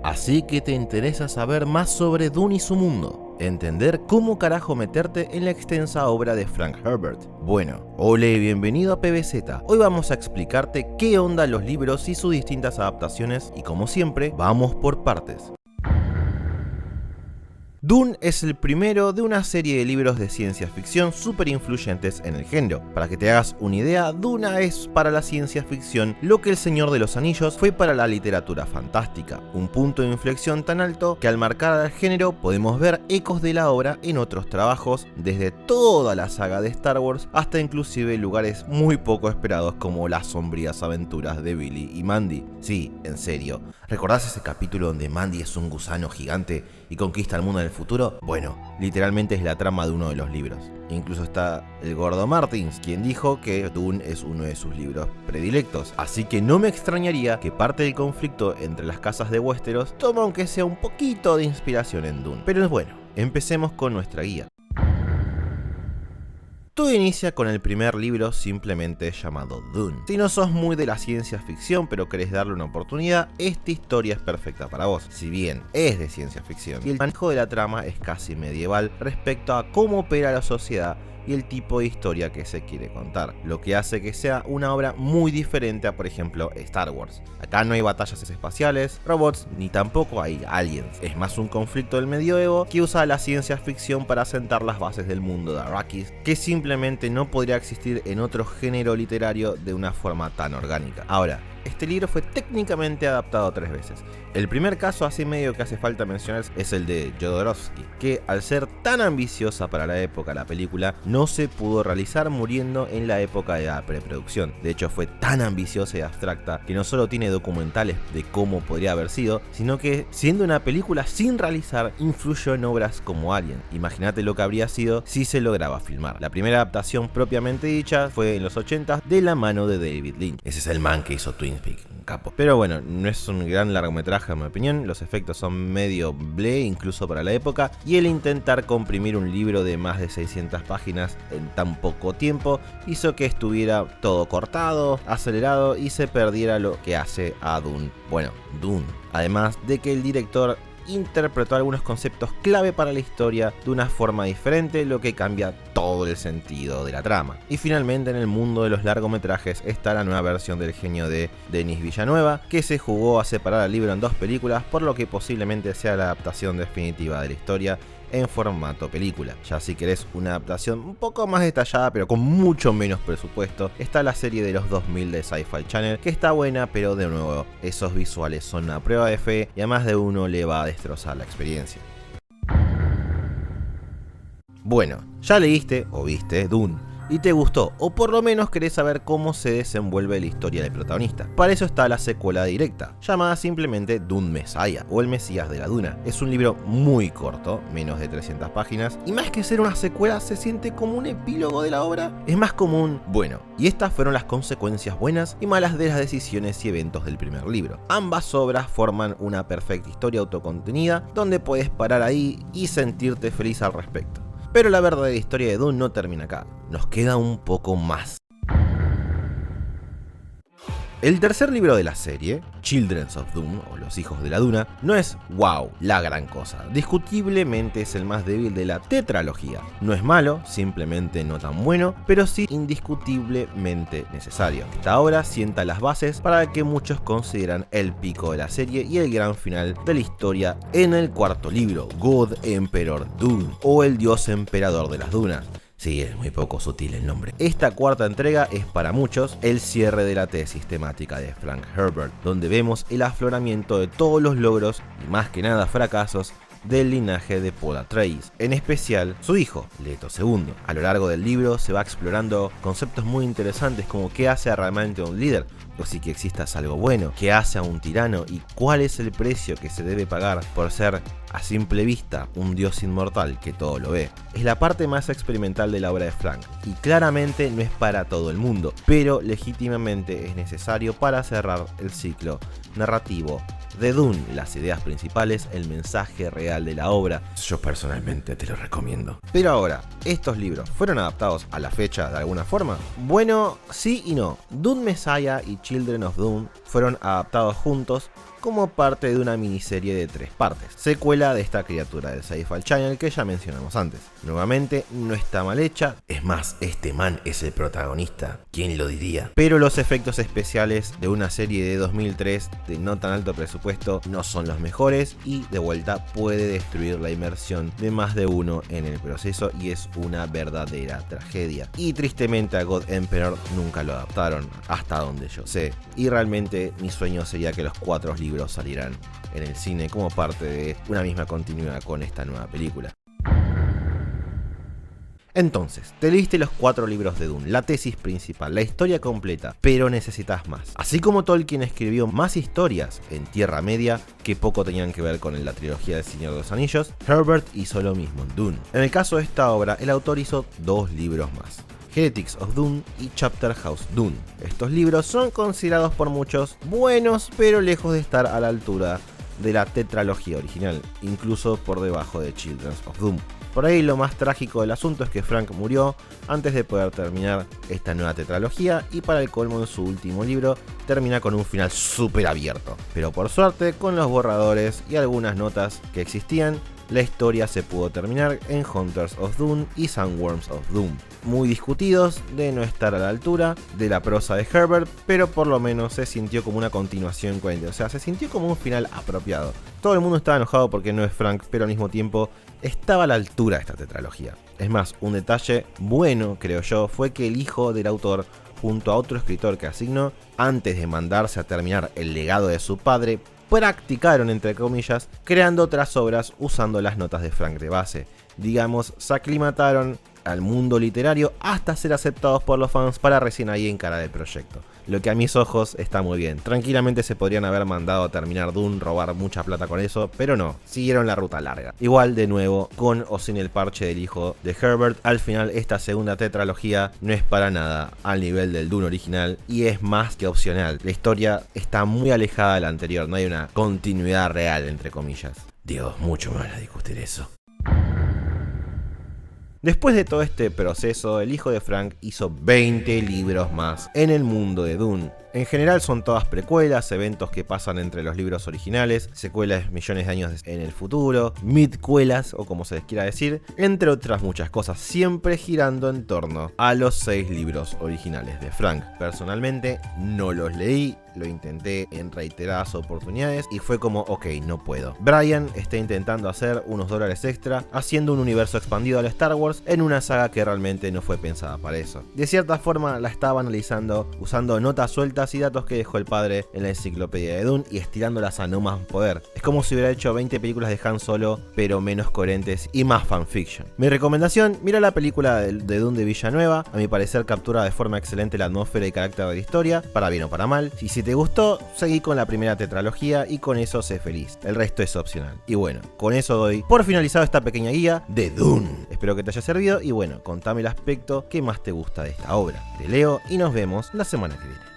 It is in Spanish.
Así que te interesa saber más sobre Dune y su mundo, entender cómo carajo meterte en la extensa obra de Frank Herbert. Bueno, hola y bienvenido a PBZ. Hoy vamos a explicarte qué onda los libros y sus distintas adaptaciones y como siempre, vamos por partes. Dune es el primero de una serie de libros de ciencia ficción súper influyentes en el género. Para que te hagas una idea, Dune es para la ciencia ficción lo que El Señor de los Anillos fue para la literatura fantástica, un punto de inflexión tan alto que al marcar al género podemos ver ecos de la obra en otros trabajos, desde toda la saga de Star Wars hasta inclusive lugares muy poco esperados como las sombrías aventuras de Billy y Mandy. Sí, en serio, ¿recordás ese capítulo donde Mandy es un gusano gigante y conquista el mundo en el futuro? Bueno, literalmente es la trama de uno de los libros. Incluso está el gordo Martins, quien dijo que Dune es uno de sus libros predilectos. Así que no me extrañaría que parte del conflicto entre las casas de Westeros tome aunque sea un poquito de inspiración en Dune. Pero bueno, empecemos con nuestra guía. Todo inicia con el primer libro simplemente llamado Dune. Si no sos muy de la ciencia ficción pero querés darle una oportunidad, esta historia es perfecta para vos. Si bien es de ciencia ficción y el manejo de la trama es casi medieval respecto a cómo opera la sociedad y el tipo de historia que se quiere contar, lo que hace que sea una obra muy diferente a, por ejemplo, Star Wars. Acá no hay batallas espaciales, robots, ni tampoco hay aliens. Es más un conflicto del medioevo que usa la ciencia ficción para sentar las bases del mundo de Arrakis, que simplemente no podría existir en otro género literario de una forma tan orgánica. Ahora, este libro fue técnicamente adaptado 3 veces. El primer caso así medio que hace falta mencionar es el de Jodorowsky, que al ser tan ambiciosa para la época la película, no se pudo realizar muriendo en la época de la preproducción. De hecho fue tan ambiciosa y abstracta que no solo tiene documentales de cómo podría haber sido, sino que siendo una película sin realizar influyó en obras como Alien. Imagínate lo que habría sido si se lograba filmar. La primera adaptación propiamente dicha fue en los 80 de la mano de David Lynch. Ese es el man que hizo Twin Peaks, un capo. Pero bueno, no es un gran largometraje en mi opinión, los efectos son medio bleh incluso para la época, y el intentar comprimir un libro de más de 600 páginas en tan poco tiempo hizo que estuviera todo cortado, acelerado y se perdiera lo que hace a Dune. Bueno, Dune. Además de que el director interpretó algunos conceptos clave para la historia de una forma diferente, lo que cambia todo el sentido de la trama. Y finalmente en el mundo de los largometrajes está la nueva versión del genio de Denis Villeneuve, que se jugó a separar el libro en 2 películas, por lo que posiblemente sea la adaptación definitiva de la historia en formato película. Ya si querés una adaptación un poco más detallada pero con mucho menos presupuesto, está la serie de los 2000 de Sci-Fi Channel, que está buena, pero de nuevo esos visuales son una prueba de fe y a más de uno le va a destrozar la experiencia. Bueno, ya leíste o viste Dune y te gustó, o por lo menos querés saber cómo se desenvuelve la historia del protagonista. Para eso está la secuela directa, llamada simplemente Dune Messiah, o El Mesías de la Duna. Es un libro muy corto, menos de 300 páginas, y más que ser una secuela se siente como un epílogo de la obra. Es más como un, bueno, y estas fueron las consecuencias buenas y malas de las decisiones y eventos del primer libro. Ambas obras forman una perfecta historia autocontenida, donde puedes parar ahí y sentirte feliz al respecto. Pero la verdadera historia de Dune no termina acá, nos queda un poco más. El tercer libro de la serie, Children of Dune, o Los Hijos de la Duna, no es wow, la gran cosa. Discutiblemente es el más débil de la tetralogía. No es malo, simplemente no tan bueno, pero sí indiscutiblemente necesario. Esta obra sienta las bases para lo que muchos consideran el pico de la serie y el gran final de la historia en el cuarto libro, God Emperor Dune, o el Dios Emperador de las Dunas. Sí, es muy poco sutil el nombre. Esta cuarta entrega es para muchos el cierre de la tesis temática de Frank Herbert, donde vemos el afloramiento de todos los logros y más que nada fracasos del linaje de Paul Atreides, en especial su hijo, Leto II. A lo largo del libro se va explorando conceptos muy interesantes como qué hace realmente a un líder, o si que existas algo bueno, qué hace a un tirano y cuál es el precio que se debe pagar por ser a simple vista un dios inmortal que todo lo ve. Es la parte más experimental de la obra de Frank y claramente no es para todo el mundo, pero legítimamente es necesario para cerrar el ciclo narrativo de Dune, las ideas principales, el mensaje real de la obra. Yo personalmente te lo recomiendo. Pero ahora, ¿estos libros fueron adaptados a la fecha de alguna forma? Bueno, sí y no. Dune Messiah y Children of Dune fueron adaptados juntos como parte de una miniserie de 3 partes, secuela de esta criatura del Sci-Fi Channel que ya mencionamos antes. Nuevamente, no está mal hecha, es más, este man es el protagonista, ¿quién lo diría? Pero los efectos especiales de una serie de 2003 de no tan alto presupuesto no son los mejores y de vuelta puede destruir la inmersión de más de uno en el proceso y es una verdadera tragedia. Y tristemente a God Emperor nunca lo adaptaron, hasta donde yo sé, y realmente mi sueño sería que los 4 libros salieran en el cine como parte de una misma continuidad con esta nueva película. Entonces, te leíste los 4 libros de Dune, la tesis principal, la historia completa, pero necesitas más. Así como Tolkien escribió más historias en Tierra Media que poco tenían que ver con la trilogía del Señor de los Anillos, Herbert hizo lo mismo en Dune. En el caso de esta obra, el autor hizo 2 libros más: Heretics of Dune y Chapter House Dune. Estos libros son considerados por muchos buenos, pero lejos de estar a la altura de la tetralogía original, incluso por debajo de Children of Dune. Por ahí lo más trágico del asunto es que Frank murió antes de poder terminar esta nueva tetralogía y para el colmo en su último libro termina con un final súper abierto. Pero por suerte, con los borradores y algunas notas que existían, la historia se pudo terminar en Hunters of Dune y Sandworms of Dune, muy discutidos de no estar a la altura de la prosa de Herbert, pero por lo menos se sintió como una continuación coherente, o sea, se sintió como un final apropiado. Todo el mundo estaba enojado porque no es Frank, pero al mismo tiempo estaba a la altura de esta tetralogía. Es más, un detalle bueno, creo yo, fue que el hijo del autor, junto a otro escritor que asignó, antes de mandarse a terminar el legado de su padre, practicaron, entre comillas, creando otras obras usando las notas de Frank de base. Digamos, se aclimataron al mundo literario hasta ser aceptados por los fans para recién ahí encarar el proyecto. Lo que a mis ojos está muy bien. Tranquilamente se podrían haber mandado a terminar Dune, robar mucha plata con eso, pero no, siguieron la ruta larga. Igual, de nuevo, con o sin el parche del hijo de Herbert, al final esta segunda tetralogía no es para nada al nivel del Dune original y es más que opcional. La historia está muy alejada de la anterior, no hay una continuidad real, entre comillas. Dios, mucho me van a discutir eso. Después de todo este proceso, el hijo de Frank hizo 20 libros más en el mundo de Dune. En general son todas precuelas, eventos que pasan entre los libros originales, secuelas millones de años en el futuro, midcuelas o como se les quiera decir, entre otras muchas cosas, siempre girando en torno a los 6 libros originales de Frank. Personalmente no los leí, lo intenté en reiteradas oportunidades y fue como, ok, no puedo. Brian está intentando hacer unos dólares extra haciendo un universo expandido a la Star Wars en una saga que realmente no fue pensada para eso. De cierta forma la estaba analizando usando notas sueltas y datos que dejó el padre en la enciclopedia de Dune y estirándolas a no más poder. Es como si hubiera hecho 20 películas de Han Solo, pero menos coherentes y más fanfiction. Mi recomendación, mira la película de Dune de Villanueva, a mi parecer captura de forma excelente la atmósfera y carácter de la historia, para bien o para mal. Y si te gustó, seguí con la primera tetralogía y con eso sé feliz. El resto es opcional. Y bueno, con eso doy por finalizado esta pequeña guía de Dune. Espero que te haya servido y bueno, contame el aspecto que más te gusta de esta obra. Te leo y nos vemos la semana que viene.